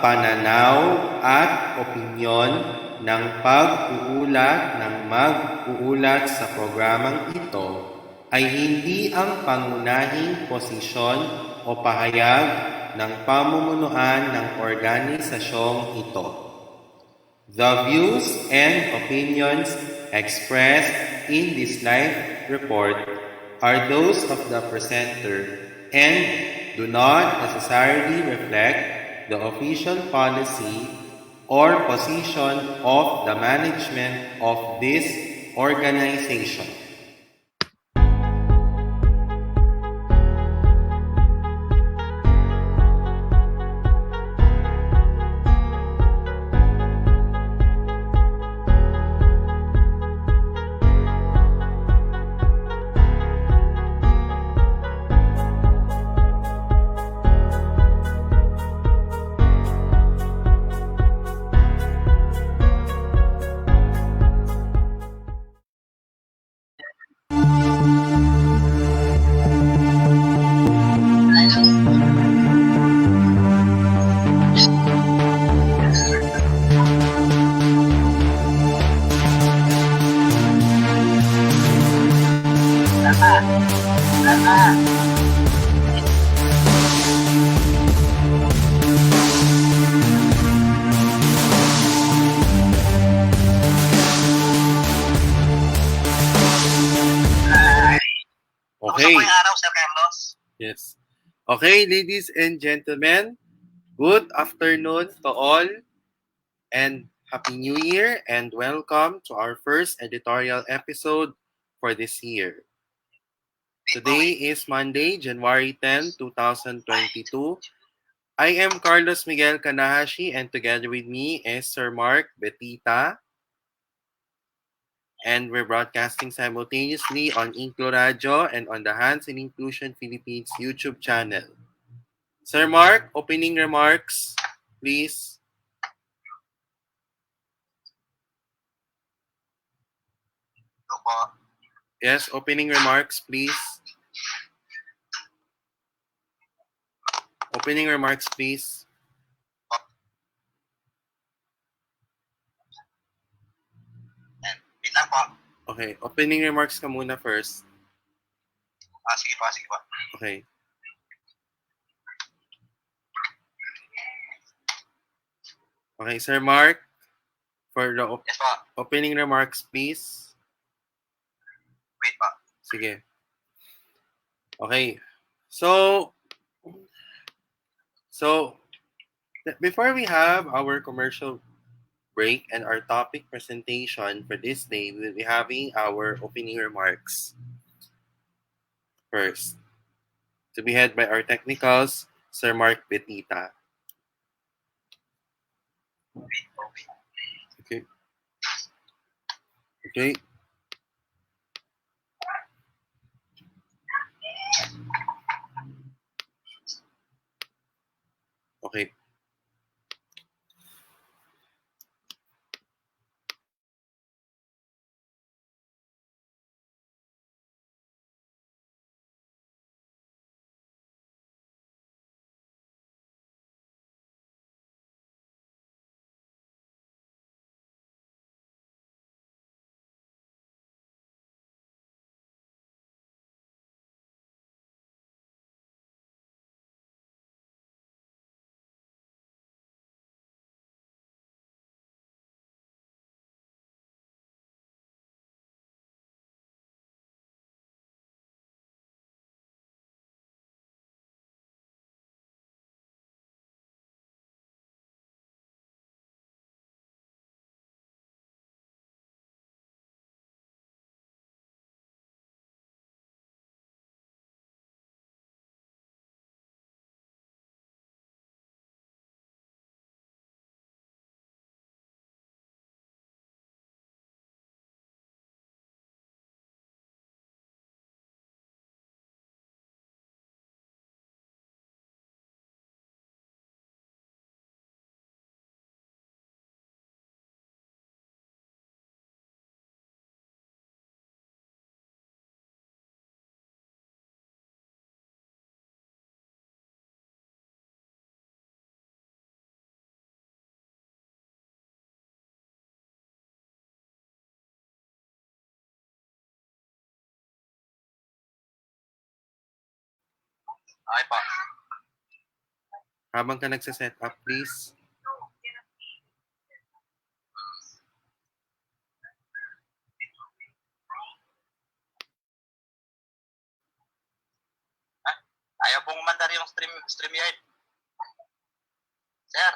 pananaw at opinyon ng pag-uulat ng mag-uulat sa programang ito ay hindi ang pangunahing posisyon o pahayag ng pamumunuan ng organisasyong ito. The views and opinions expressed in this live report are those of the presenter and do not necessarily reflect the official policy or position of the management of this organization. Okay. Sir Carlos. Yes. Okay, ladies and gentlemen, good afternoon to all and Happy New Year and welcome to our first editorial episode for this year. Today is Monday, January 10, 2022. I am Carlos Miguel Kanahashi and together with me is Sir Mark Betita. And we're broadcasting simultaneously on InkluRadyo and on the Hands in Inclusion Philippines YouTube channel. Sir Mark, opening remarks, please. Yes, opening remarks, please. Opening remarks, please. Wait lang po. Okay, opening remarks ka muna first. Sige po. Okay. Okay, Sir Mark, for the Yes po. opening remarks, please. Wait po. Sige. Okay. So before we have our commercial break and our topic presentation for this day, we will be having our opening remarks first, to be heard by our technicals, Sir Mark Betita. Okay. Okay. Okay. Okay po. Habang ka nagsiset up, please. Ayaw pong umandar yung StreamYard. Sir.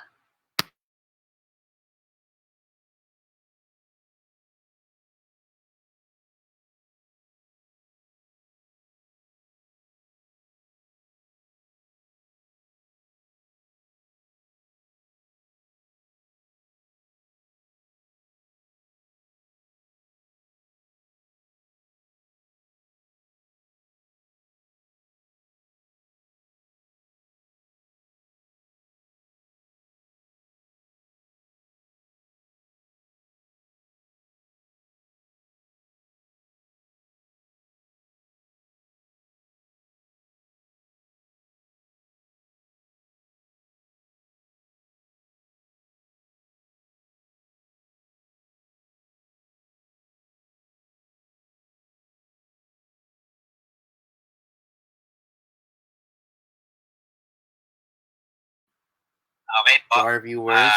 Okay po. To our viewers.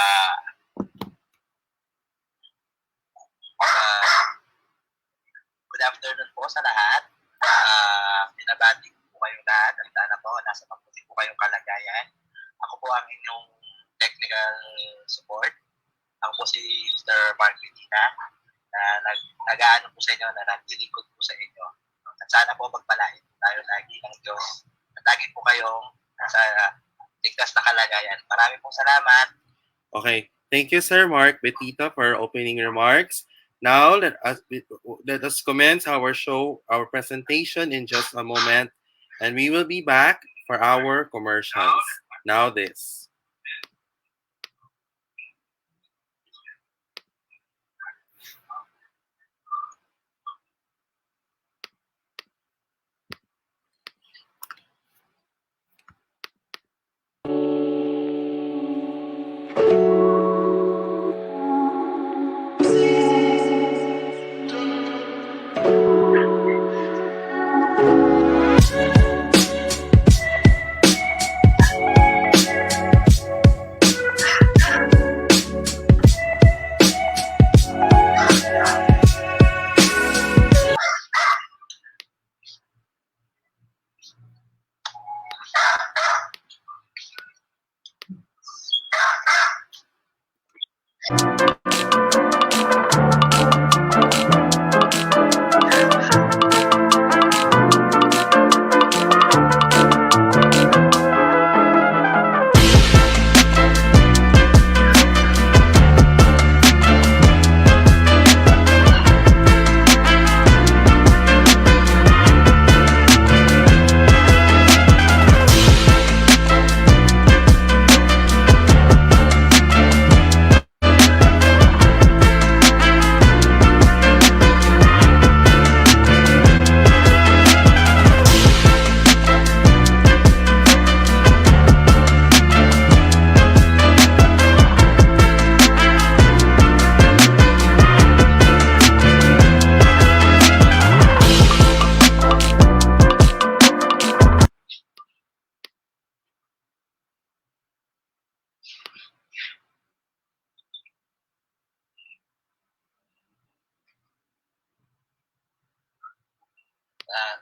Good afternoon po sa lahat. Binabati po kayong lahat. At sana po, nasa mabuti po kayong kalagayan. Ako po ang inyong technical support. Ako po si Mr. Mark Medina na nag-aano po sa inyo, na naglilingkod po sa inyo. At sana po magpalain tayo lagi ng Diyos. At lagi po kayong nasa ligtas na kalagayan. Maraming pong salamat. Okay. Thank you, Sir Mark Betita, for opening remarks. Now, let us commence our show, our presentation in just a moment, and we will be back for our commercials. Now this.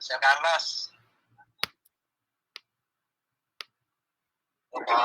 Sir Carlos. Opo.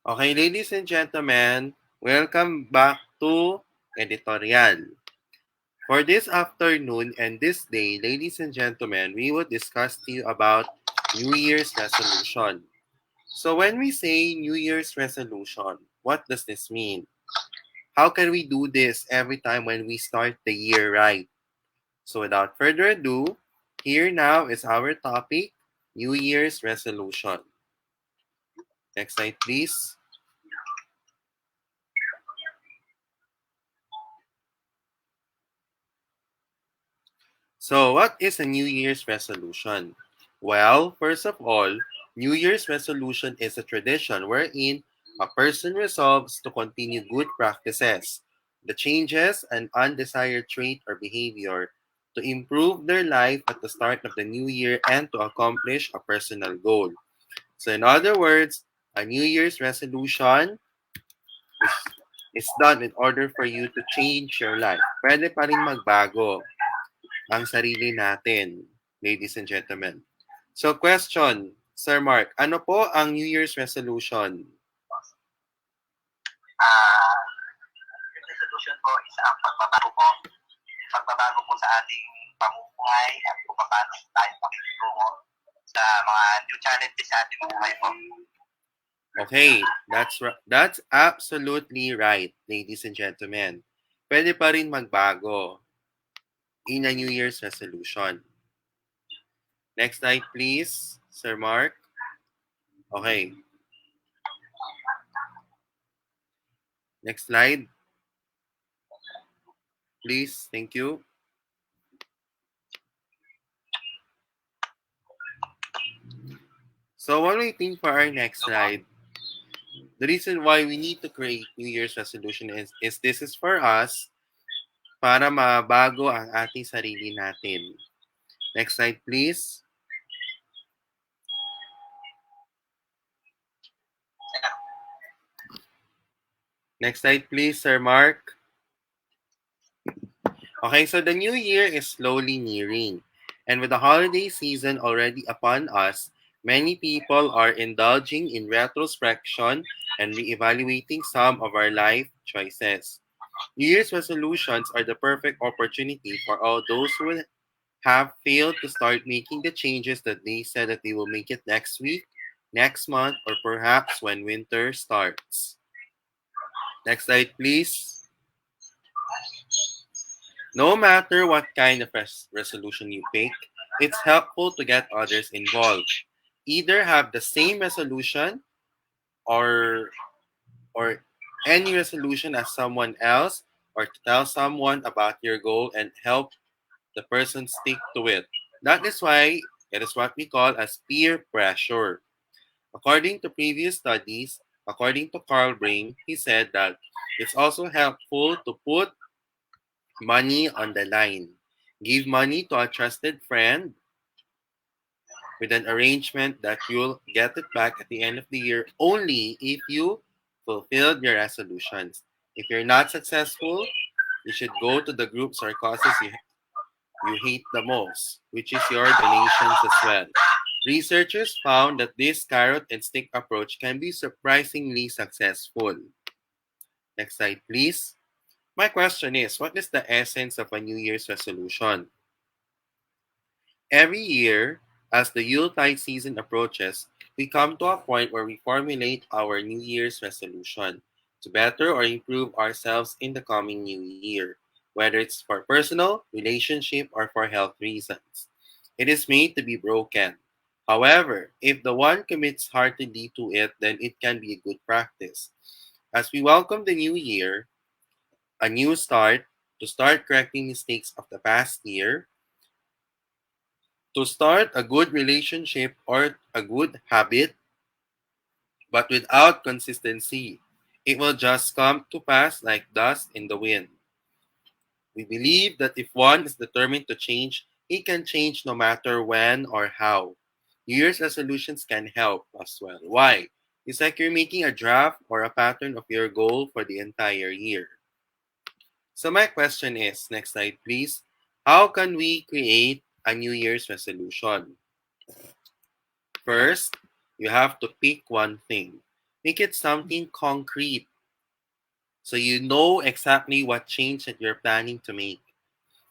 Okay, ladies and gentlemen, welcome back to Editorial. For this afternoon and this day, ladies and gentlemen, we will discuss to you about New Year's resolution. So when we say New Year's resolution, what does this mean? How can we do this every time when we start the year right? So without further ado, here now is our topic, New Year's resolution. Next slide, please. So, what is a New Year's resolution? Well, first of all, New Year's resolution is a tradition wherein a person resolves to continue good practices, the changes an undesired trait or behavior, to improve their life at the start of the new year and to accomplish a personal goal. So, in other words, a New Year's resolution is done in order for you to change your life. Pwede pa rin magbago ang sarili natin, ladies and gentlemen. So question, Sir Mark, ano po ang New Year's resolution? Yung resolution ko is ang pagbabago po sa ating pamumuhay at kung paano tayo makikitungo sa mga new challenges sa ating buhay po. Okay, that's absolutely right, ladies and gentlemen. Pwede pa rin magbago in a New Year's resolution. Next slide, please, Sir Mark. Okay. Next slide. Please, thank you. So while waiting for our next slide, the reason why we need to create New Year's resolution is this is for us para mabago ang ating sarili natin. Next slide, please. Next slide, please, Sir Mark. Okay, so the new year is slowly nearing. And with the holiday season already upon us, many people are indulging in retrospection and reevaluating some of our life choices. New Year's resolutions are the perfect opportunity for all those who have failed to start making the changes that they said that they will make it next week, next month, or perhaps when winter starts. Next slide, please. No matter what kind of resolution you pick, it's helpful to get others involved. Either have the same resolution or or any resolution as someone else, or to tell someone about your goal and help the person stick to it. That is why it is what we call as peer pressure. According to previous studies, according to Carl Brain, he said that it's also helpful to put money on the line. Give money to a trusted friend with an arrangement that you'll get it back at the end of the year only if you fulfilled your resolutions. If you're not successful, you should go to the groups or causes you hate the most, which is your donations as well. Researchers found that this carrot and stick approach can be surprisingly successful. Next slide, please. My question is, what is the essence of a New Year's resolution? Every year, as the Yuletide season approaches, we come to a point where we formulate our New Year's resolution to better or improve ourselves in the coming new year, whether it's for personal, relationship, or for health reasons. It is made to be broken. However, if the one commits heartedly to it, then it can be a good practice. As we welcome the new year, a new start, to start correcting mistakes of the past year, to start a good relationship or a good habit, but without consistency, it will just come to pass like dust in the wind. We believe that if one is determined to change, he can change no matter when or how. New Year's resolutions can help as well. Why? It's like you're making a draft or a pattern of your goal for the entire year. So my question is, next slide please, how can we create a New Year's resolution? First, you have to pick one thing. Make it something concrete so you know exactly what change that you're planning to make.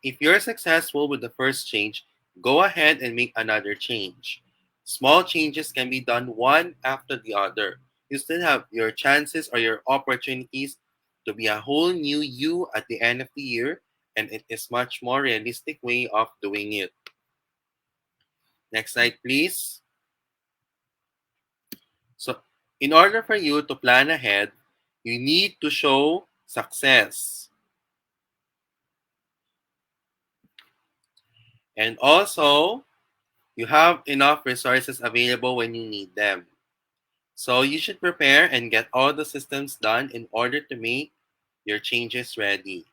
If you're successful with the first change, go ahead and make another change. Small changes can be done one after the other. You still have your chances or your opportunities to be a whole new you at the end of the year, and it is much more realistic way of doing it. Next slide, please. So, in order for you to plan ahead, you need to show success. And also, you have enough resources available when you need them. So you should prepare and get all the systems done in order to make your changes ready.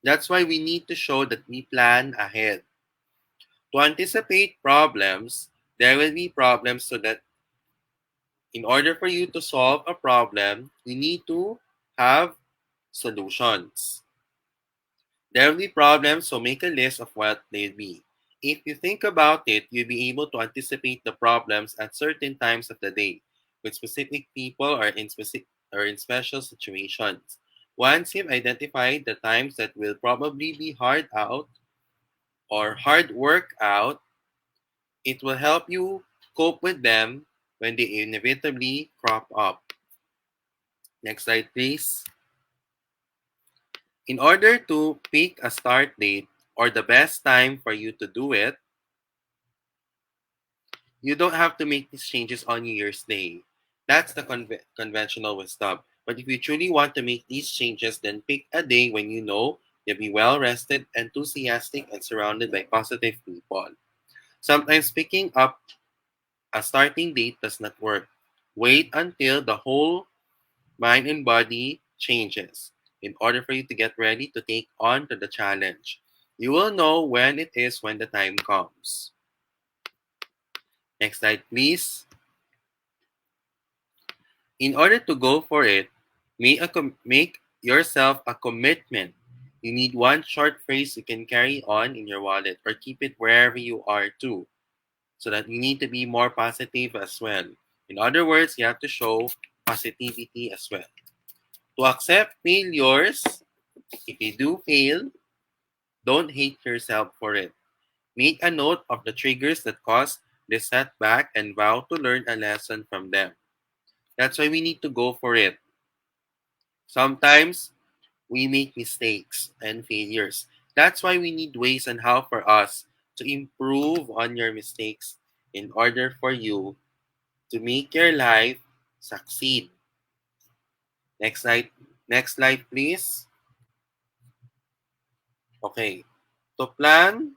That's why we need to show that we plan ahead. To anticipate problems, there will be problems so that in order for you to solve a problem, you need to have solutions. There will be problems, so make a list of what they'll be. If you think about it, you'll be able to anticipate the problems at certain times of the day with specific people or in special situations. Once you've identified the times that will probably be hard out or hard work out, it will help you cope with them when they inevitably crop up. Next slide, please. In order to pick a start date or the best time for you to do it, you don't have to make these changes on New Year's Day. That's the conventional wisdom. But if you truly want to make these changes, then pick a day when you know you'll be well rested, enthusiastic, and surrounded by positive people. Sometimes picking up a starting date does not work. Wait until the whole mind and body changes in order for you to get ready to take on to the challenge. You will know when it is when the time comes. Next slide, please. In order to go for it, make yourself a commitment. You need one short phrase you can carry on in your wallet or keep it wherever you are too, so that you need to be more positive as well. In other words, you have to show positivity as well. To accept failures, if you do fail, don't hate yourself for it. Make a note of the triggers that caused the setback and vow to learn a lesson from them. That's why we need to go for it. Sometimes we make mistakes and failures. That's why we need ways on how for us to improve on your mistakes in order for you to make your life succeed. Next slide. Next slide, please. Okay. To plan,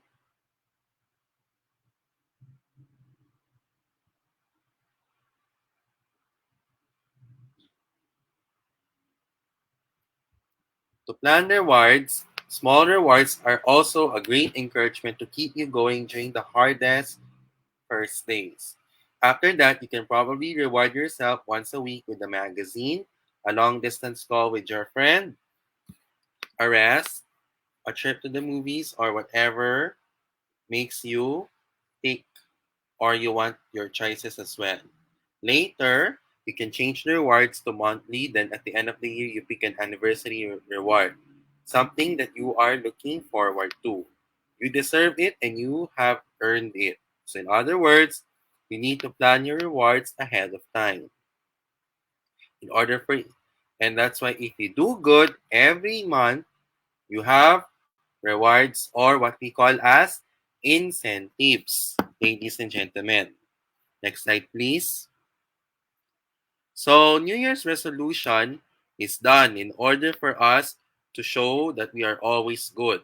rewards, small rewards are also a great encouragement to keep you going during the hardest first days. After that, you can probably reward yourself once a week with a magazine, a long distance call with your friend, a rest, a trip to the movies, or whatever makes you tick or you want your choices as well. Later, you can change the rewards to monthly, then at the end of the year, you pick an anniversary reward, something that you are looking forward to. You deserve it and you have earned it. So, in other words, you need to plan your rewards ahead of time in order for and that's why if you do good every month, you have rewards or what we call as incentives, ladies and gentlemen. Next slide, please. So, New Year's resolution is done in order for us to show that we are always good,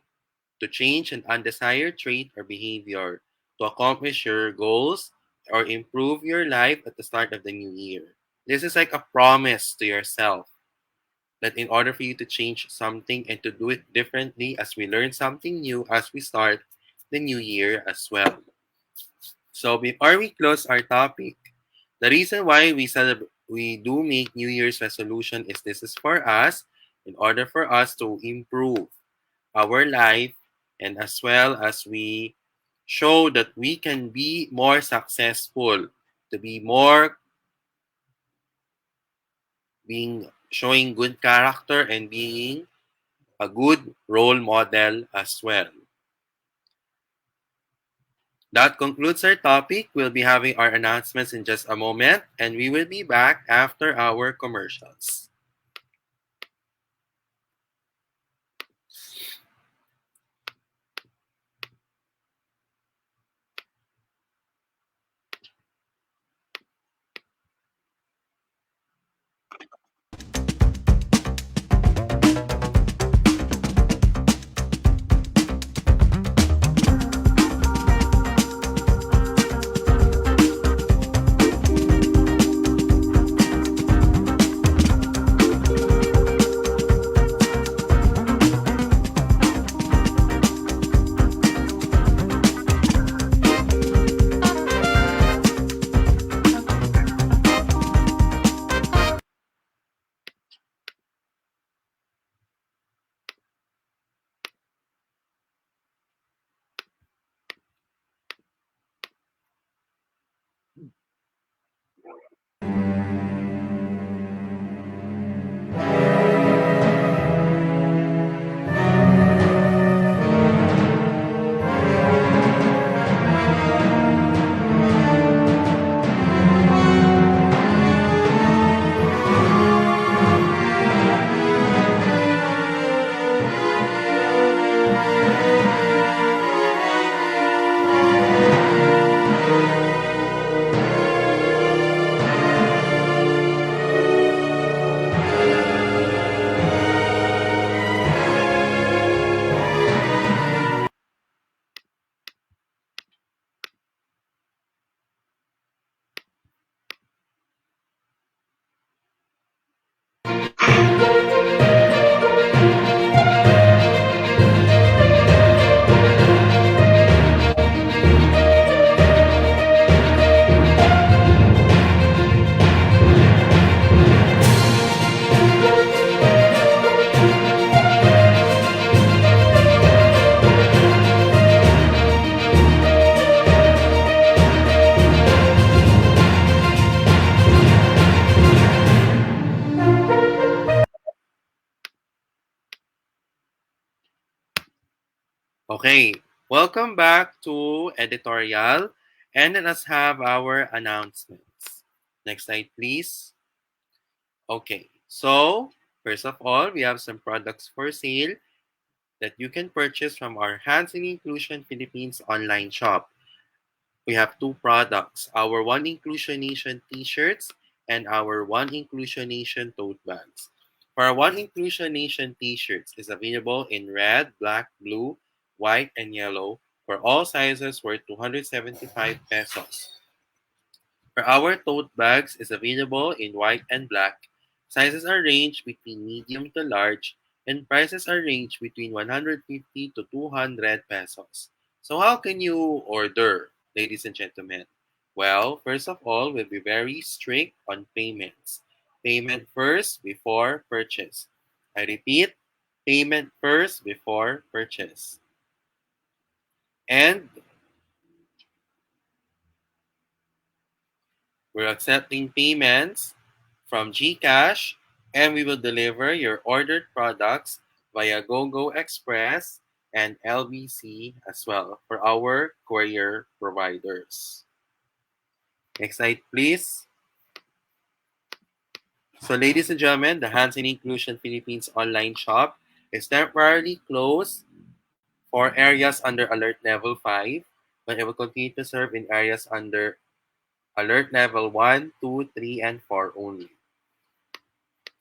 to change an undesired trait or behavior, to accomplish your goals, or improve your life at the start of the new year. This is like a promise to yourself that in order for you to change something and to do it differently as we learn something new as we start the new year as well. So before we close our topic, the reason why we do make New Year's resolution is this is for us in order for us to improve our life and as well as we show that we can be more successful, to be more being showing good character and being a good role model as well. That concludes our topic. We'll be having our announcements in just a moment, and we will be back after our commercials. Okay, welcome back to Editorial, and let us have our announcements. Next slide, please. Okay, so first of all, we have some products for sale that you can purchase from our Hands in Inclusion Philippines online shop. We have two products, our One Inclusion Nation t-shirts and our One Inclusion Nation tote bags. For our One Inclusion Nation t-shirts is available in red, black, blue, white, and yellow for all sizes worth 275 pesos. For our tote bags is available in white and black. Sizes are ranged between medium to large and prices are ranged between 150 to 200 pesos. So how can you order, ladies and gentlemen? Well, first of all, we'll be very strict on payments. Payment first before purchase. I repeat, payment first before purchase. And we're accepting payments from GCash, and we will deliver your ordered products via GoGo Express and LBC as well for our courier providers. Next slide, please. So, ladies and gentlemen, the Hands in Inclusion Philippines online shop is temporarily closed for areas under Alert Level 5, but it will continue to serve in areas under Alert Level 1, 2, 3, and 4 only.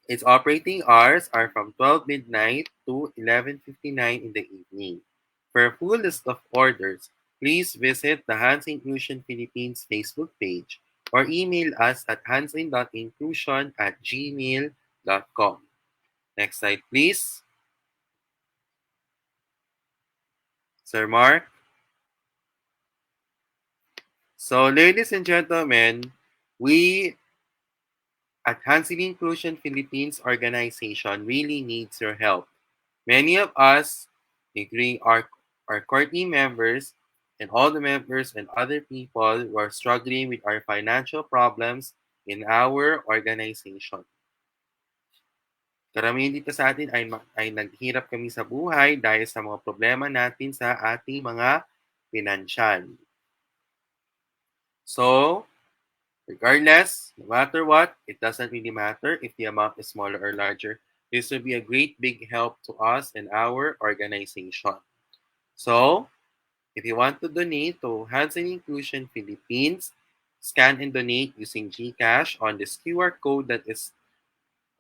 Its operating hours are from 12 midnight to 11:59 in the evening. For a full list of orders, please visit the Hands Inclusion Philippines Facebook page or email us at handsin.inclusion@gmail.com. Next slide, please. Sir Mark. So, ladies and gentlemen, we at Hands in Inclusion Philippines organization really needs your help. Many of us, including our core team members and all the members and other people who are struggling with our financial problems in our organization. Karamihan dito sa atin ay naghirap kami sa buhay dahil sa mga problema natin sa ating mga pinansyal. So, regardless, no matter what, it doesn't really matter if the amount is smaller or larger. This will be a great big help to us and our organization. So, if you want to donate to Hands and Inclusion Philippines, scan and donate using GCash on this QR code that is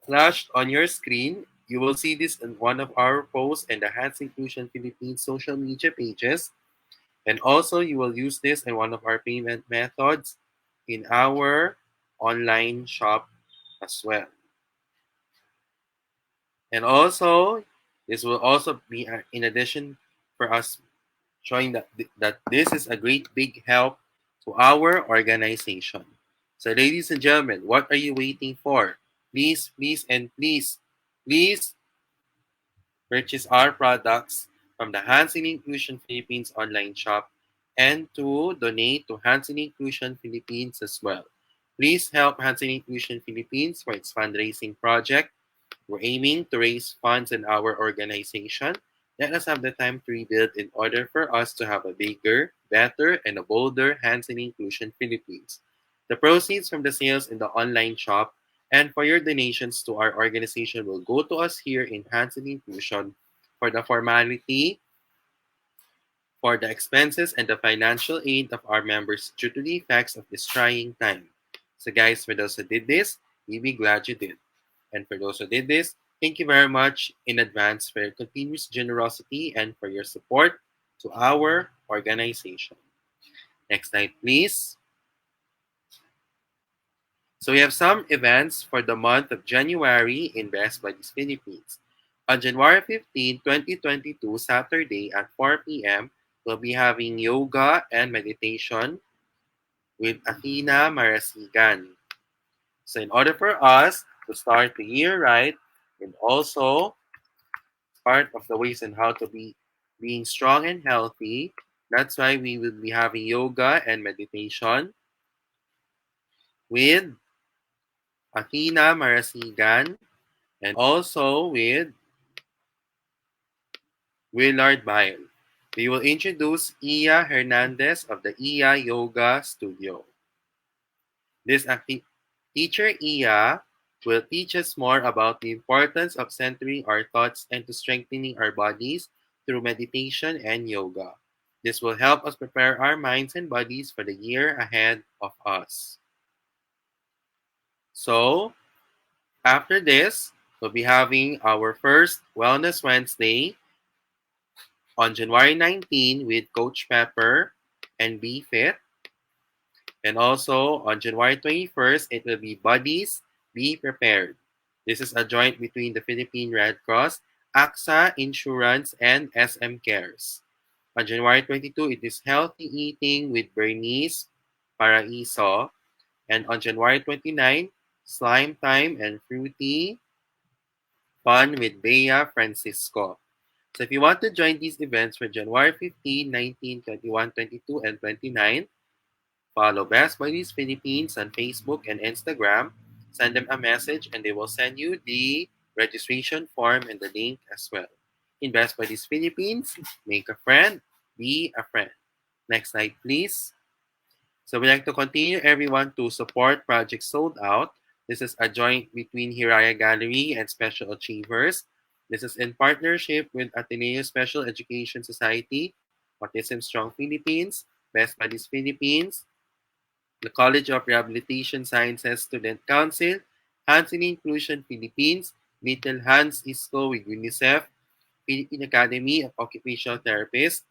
flashed on your screen. You will see this in one of our posts and the Hands Inclusion Philippines social media pages. And also, you will use this in one of our payment methods in our online shop as well. And also, this will also be in addition for us showing that this is a great big help to our organization. So, ladies and gentlemen, what are you waiting for? Please, please, and please purchase our products from the Hands in Inclusion Philippines online shop and to donate to Hands in Inclusion Philippines as well. Please help Hands in Inclusion Philippines for its fundraising project. We're aiming to raise funds in our organization. Let us have the time to rebuild in order for us to have a bigger, better, and a bolder Hands in Inclusion Philippines. The proceeds from the sales in the online shop and for your donations to our organization will go to us here in Hands in Inclusion for the formality, for the expenses, and the financial aid of our members due to the effects of this trying time. So guys, for those who did this, we be glad you did. And for those who did this, thank you very much in advance for your continuous generosity and for your support to our organization. Next slide, please. So we have some events for the month of January in Best Buddies Philippines. On January 15, 2022, Saturday at 4 p.m., we'll be having yoga and meditation with Athena Marasigan. So in order for us to start the year right, and also part of the ways on how to be being strong and healthy. That's why we will be having yoga and meditation with Athena Marasigan and also with Willard Bile. We will introduce Iya Hernandez of the Iya Yoga Studio. This teacher Iya will teach us more about the importance of centering our thoughts and to strengthening our bodies through meditation and yoga. This will help us prepare our minds and bodies for the year ahead of us. So, after this, we'll be having our first Wellness Wednesday on January 19 with Coach Pepper and Be Fit. And also on January 21st, it will be Buddies, Be Prepared. This is a joint between the Philippine Red Cross, AXA Insurance, and SM Cares. On January 22, it is Healthy Eating with Bernice Paraiso. And on January 29, Slime Time and Fruity Fun with Bea Francisco. So if you want to join these events for January 15, 19, 21, 22, and 29, follow Best Buddies Philippines on Facebook and Instagram. Send them a message and they will send you the registration form and the link as well. In Best Buddies Philippines, make a friend, be a friend. Next slide, please. So we'd like to continue everyone to support Project Sold Out. This is a joint between Hiraya Gallery and Special Achievers. This is in partnership with Ateneo Special Education Society, Autism Strong Philippines, Best Buddies Philippines, the College of Rehabilitation Sciences Student Council, Hands in Inclusion Philippines, Little Hands ISCO with UNICEF, Philippine Academy of Occupational Therapists,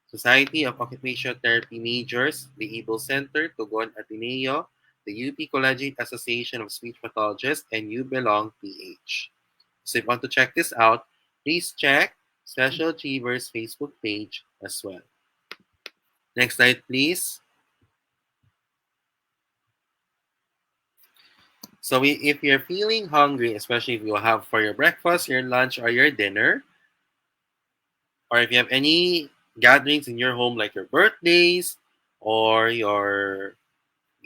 Society of Occupational Therapy Majors, the Able Center, Tugon Ateneo, the UP Collegiate Association of Speech Pathologists, and You Belong PH. So if you want to check this out, please check Special Achievers Facebook page as well. Next slide, please. So if you're feeling hungry, especially if you have for your breakfast, your lunch, or your dinner, or if you have any gatherings in your home like your birthdays or your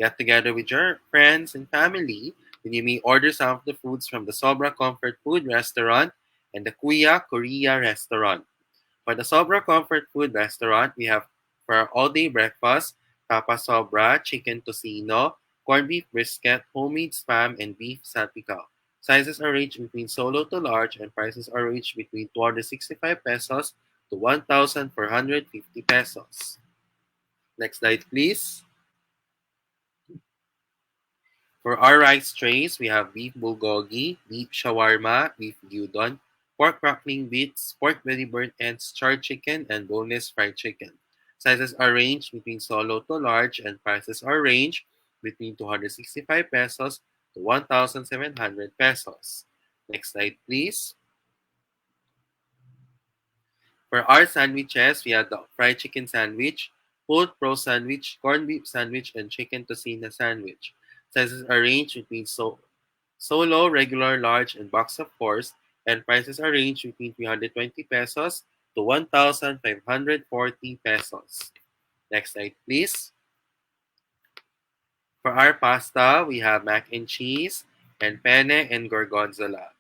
get together with your friends and family, Then you may order some of the foods from the Sobra Comfort Food Restaurant and the Kuya Korea Restaurant. For the Sobra Comfort Food Restaurant, we have for our all-day breakfast, Papa Sobra, chicken tocino, corned beef brisket, homemade spam, and beef salpicao. Sizes are ranged between solo to large, and prices are ranged between 265 pesos to 1,450 pesos. Next slide, please. For our rice trays, we have beef bulgogi, beef shawarma, beef gyudon, pork crackling bits, pork belly burnt ends, charred chicken, and boneless fried chicken. Sizes are ranged between solo to large, and prices are ranged between 265 pesos to 1,700 pesos. Next slide, please. For our sandwiches, we have the fried chicken sandwich, pulled pro sandwich, corned beef sandwich, and chicken tocino sandwich. Sizes are ranged between solo, regular, large, and box of course, and prices are ranged between 320 pesos to 1,540 pesos. Next slide, please. For our pasta, we have mac and cheese and penne and gorgonzola.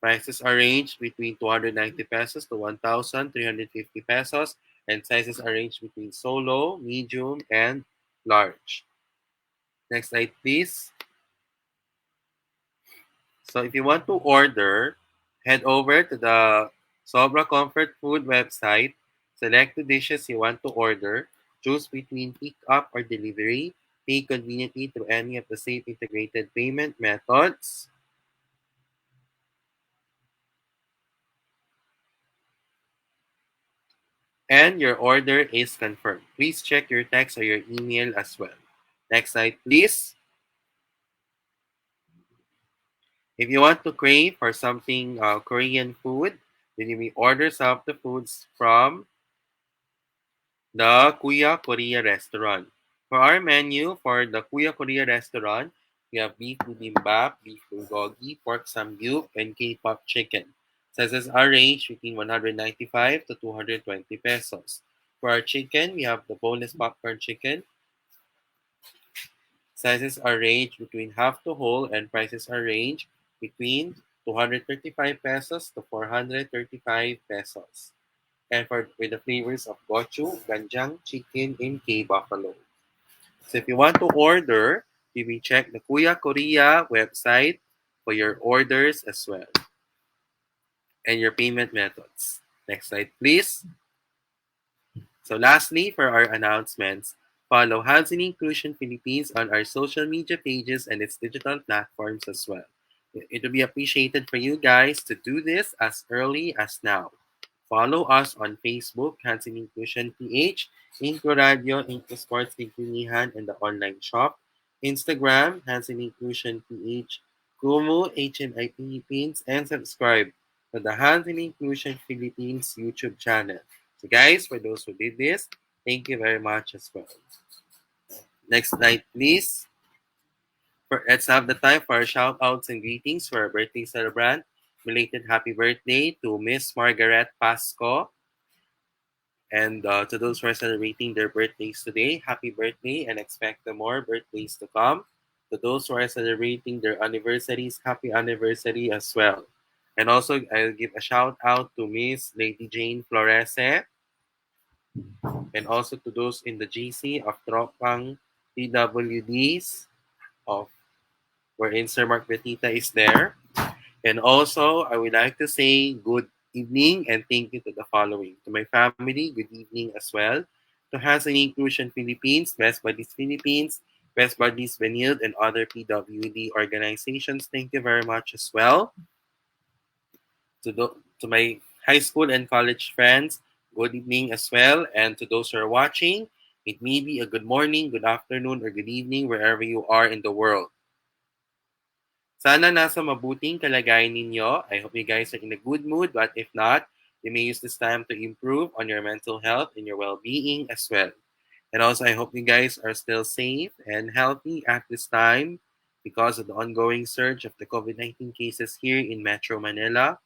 Prices are ranged between 290 pesos to 1,350 pesos, and sizes are ranged between solo, medium, and large. Next slide, please. So if you want to order, head over to the Sobra Comfort Food website, select the dishes you want to order, choose between pick up or delivery, pay conveniently through any of the safe integrated payment methods, and your order is confirmed. Please check your text or your email as well. Next slide, please. If you want to crave for something Korean food, then you may order some of the foods from the Kuya Korea restaurant. For our menu for the Kuya Korea restaurant, we have beef bibimbap, beef bulgogi, pork samgyup, and K-pop chicken. Sizes are ranged between 195 to 220 pesos. For our chicken, we have the boneless popcorn chicken. Sizes are ranged between half to whole, and prices are ranged between 235 pesos to 435 pesos. And for with the flavors of gochu, ganjang, chicken, and K-buffalo. So if you want to order, you may check the Kuya Korea website for your orders as well and your payment methods. Next slide, please. So lastly, for our announcements, follow Housing Inclusion Philippines on our social media pages and its digital platforms as well. It will be appreciated for you guys to do this as early as now. Follow us on Facebook, Hansen Inclusion PH, InkluRadyo, InkluSports, Inclunihan, and the online shop. Instagram, Hansen Inclusion PH, Kumu, HNI Pilipinas, and subscribe to the Hansen Inclusion Philippines YouTube channel. So guys, for those who did this, thank you very much as well. Next slide, please. Let's have the time for our shout outs and greetings for our birthday celebrant. Belated happy birthday to Miss Margaret Pasco. And to those who are celebrating their birthdays today, happy birthday and expect the more birthdays to come. To those who are celebrating their anniversaries, happy anniversary as well. And also, I'll give a shout out to Miss Lady Jane Florese and also to those in the GC of Tropang PWDs of wherein Sir Mark Betita is there. And also, I would like to say good evening and thank you to the following. To my family, good evening as well. To Hansen Inclusion Philippines, Best Buddies Philippines, Best Buddies Benilde, and other PWD organizations, thank you very much as well. To my high school and college friends, good evening as well. And to those who are watching, it may be a good morning, good afternoon, or good evening wherever you are in the world. Sana nasa mabuting kalagayan ninyo. I hope you guys are in a good mood, but if not, you may use this time to improve on your mental health and your well-being as well. And also, I hope you guys are still safe and healthy at this time because of the ongoing surge of the COVID-19 cases here in Metro Manila.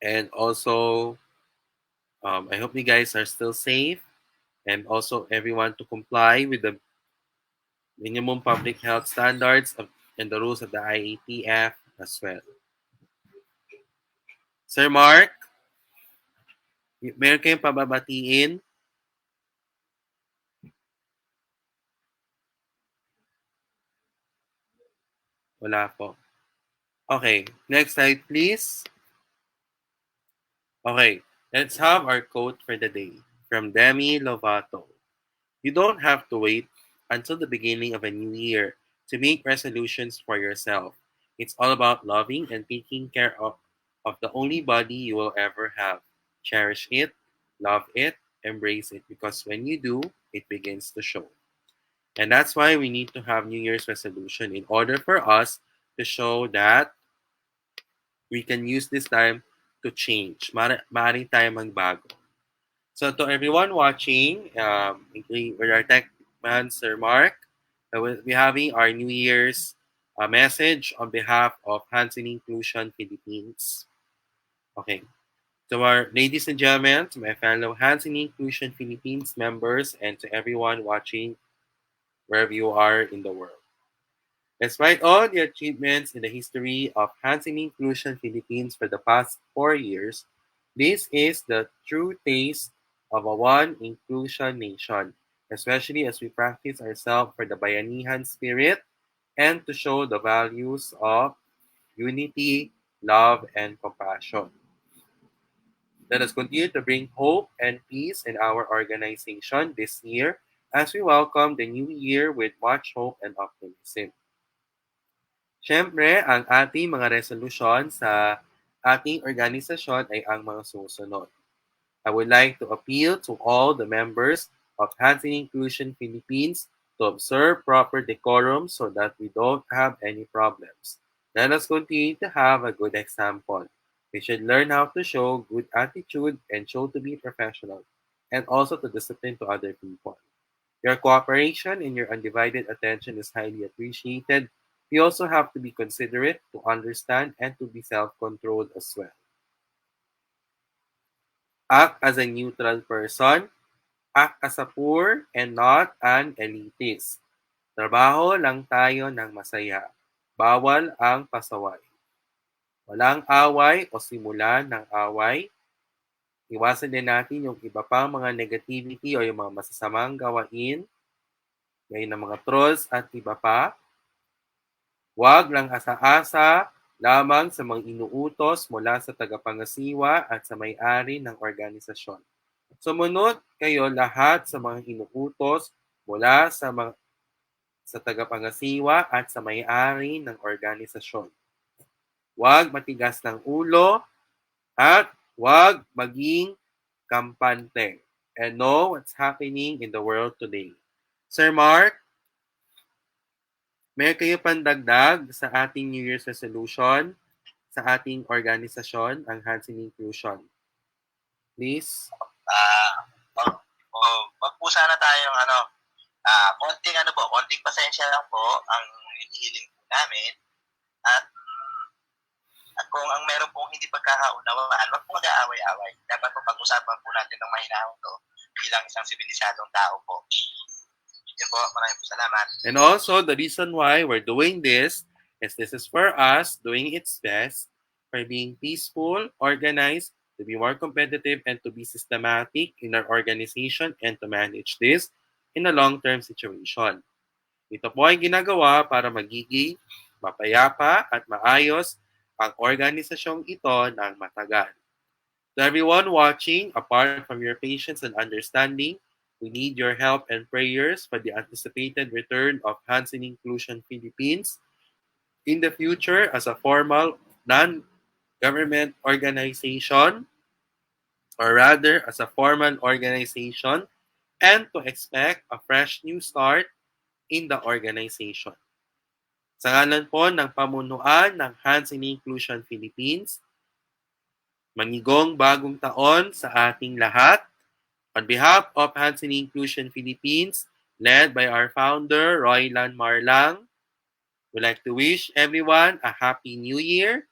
And also, I hope you guys are still safe and also everyone to comply with the minimum public health standards and the rules of the IATF as well. Sir Mark, meron kayong pababatiin? Wala po. Okay, next slide please. Okay, let's have our quote for the day from Demi Lovato. You don't have to wait until the beginning of a new year to make resolutions for yourself. It's all about loving and taking care of the only body you will ever have. Cherish it, love it, embrace it, because when you do, it begins to show. And that's why we need to have New Year's resolution in order for us to show that we can use this time to change. Maaari tayo magbago. So to everyone watching, including with our tech man, Sir Mark, we'll be having our New Year's message on behalf of Hands in Inclusion Philippines. Okay. To our ladies and gentlemen, to my fellow Hands in Inclusion Philippines members, and to everyone watching wherever you are in the world. Despite all the achievements in the history of Hands in Inclusion Philippines for the past 4 years, this is the true taste of a one inclusion nation, especially as we practice ourselves for the Bayanihan spirit and to show the values of unity, love, and compassion. Let us continue to bring hope and peace in our organization this year as we welcome the new year with much hope and optimism. Siyempre, ang ating mga resolusyon sa ating organisasyon ay ang mga susunod. I would like to appeal to all the members of Hands in Inclusion Philippines to observe proper decorum so that we don't have any problems. Let us continue to have a good example. We should learn how to show good attitude and show to be professional, and also to discipline to other people. Your cooperation and your undivided attention is highly appreciated. You also have to be considerate, to understand, and to be self-controlled as well. Act as a neutral person. Act as a poor and not an elitist. Trabaho lang tayo ng masaya. Bawal ang pasaway. Walang away o simula ng away. Iwasan din natin yung iba pang mga negativity o yung mga masasamang gawain, ngayon ng mga trolls at iba pa. Huwag lang asa-asa lamang sa mga inuutos mula sa tagapangasiwa at sa may-ari ng organisasyon. Sumunod kayo lahat sa mga inuutos mula sa tagapangasiwa at sa may-ari ng organisasyon. Huwag matigas ng ulo at huwag maging kampante and know what's happening in the world today. Sir Mark, may kayo pandagdag sa ating New Year's resolution sa ating organisasyon, ang Hands in Inclusion? Please. Wag po sana tayong konting pasensya lang po ang hinihiling po namin. At kung ang meron pong hindi pagkakaunawaan, wag po mag-aaway-away. Dapat po pag-usapan po natin ng mahinahon to bilang isang sibilisadong tao po. Yan po, maraming po salamat. And also, the reason why we're doing this is for us doing its best, for being peaceful, organized, to be more competitive, and to be systematic in our organization and to manage this in a long-term situation. Ito po ay ginagawa para magiging mapayapa at maayos ang organisasyong ito ng matagal. To everyone watching, apart from your patience and understanding, we need your help and prayers for the anticipated return of Hands in Inclusion Philippines in the future as a formal non-government organization, or rather as a formal organization, and to expect a fresh new start in the organization. Sa ngalan po ng pamunuan ng Hands in Inclusion Philippines, manigong bagong taon sa ating lahat. On behalf of Hands in Inclusion Philippines, led by our founder, Roylan Marlang, we'd like to wish everyone a Happy New Year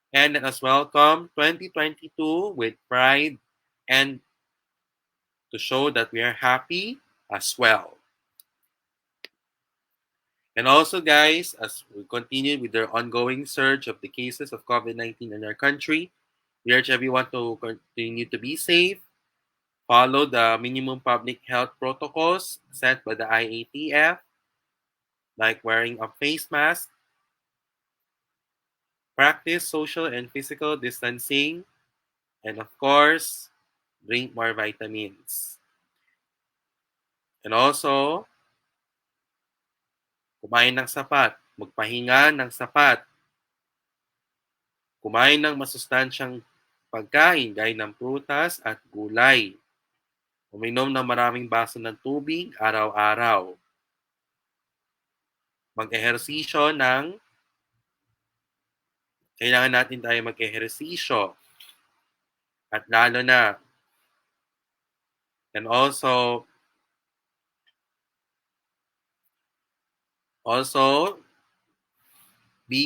and let us welcome 2022 with pride and to show that we are happy as well. And also, guys, as we continue with the ongoing surge of the cases of COVID-19 in our country, we urge everyone to continue to be safe, follow the minimum public health protocols set by the IATF, like wearing a face mask, practice social and physical distancing, and of course, drink more vitamins. And also, kumain ng sapat, magpahinga ng sapat, kumain ng masustansyang pagkain gaya ng prutas at gulay, uminom ng maraming baso ng tubig araw-araw, mag-ehersisyo ng, kailangan natin tayo mag-ehersisyo at lalo na, and also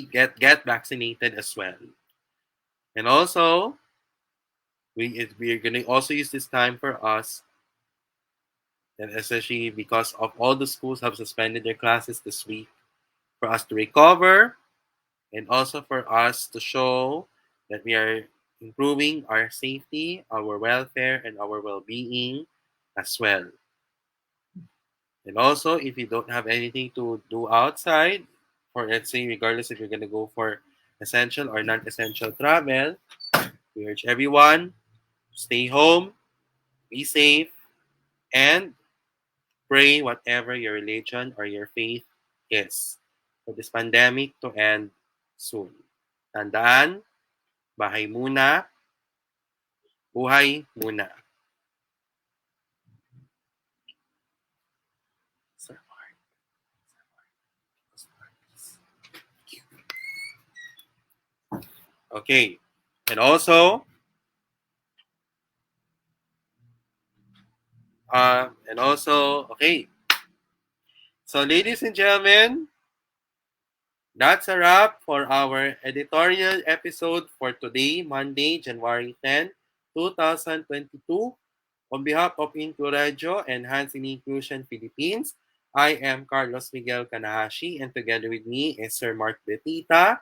get vaccinated as well. And also, we're going to also use this time for us, and especially because of all the schools have suspended their classes this week, for us to recover and also for us to show that we are improving our safety, our welfare, and our well-being as well. And also, if you don't have anything to do outside, or let's say, regardless if you're going to go for essential or non-essential travel, we urge everyone to stay home, be safe, and pray whatever your religion or your faith is for this pandemic to end soon. Tandaan, bahay muna, buhay muna. Okay. And also, okay. So, ladies and gentlemen, that's a wrap for our editorial episode for today, Monday, January 10, 2022. On behalf of InkluRadyo and HNI Inclusion Philippines, I am Carlos Miguel Kanahashi, and together with me is Sir Mark Betita,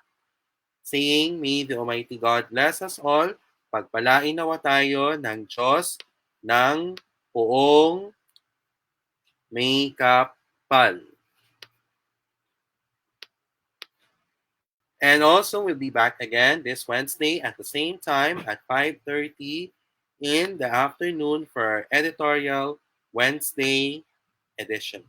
saying, May the Almighty God bless us all. Pagpalain nawa tayo ng Diyos ng buong may kapal. And also, we'll be back again this Wednesday at the same time at 5:30 in the afternoon for our editorial Wednesday edition.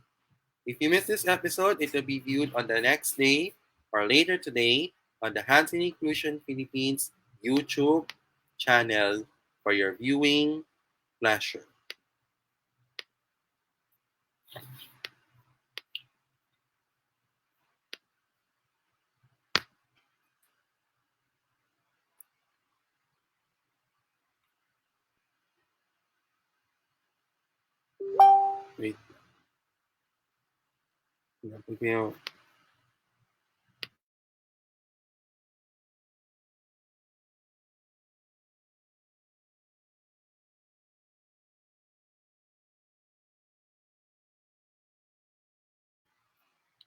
If you missed this episode, it will be viewed on the next day or later today on the Hands in Inclusion Philippines YouTube channel for your viewing pleasure. Wait.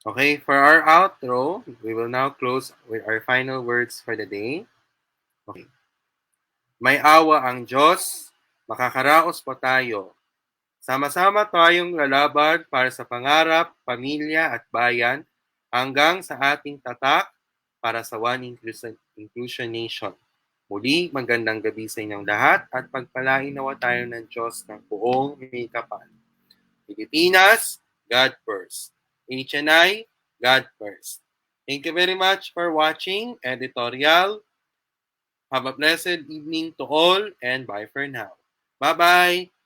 Okay, for our outro, we will now close with our final words for the day. Okay. May awa ang Diyos, makakaraos pa tayo. Sama-sama tayong lalaban para sa pangarap, pamilya at bayan hanggang sa ating tatak para sa One Inclusion Nation. Muli, magandang gabi sa inyong lahat at pagpalain nawa tayo ng Diyos ng buong may kapal. Pilipinas, God first. HNI, God first. Thank you very much for watching Editoriyal. Have a blessed evening to all and bye for now. Bye-bye!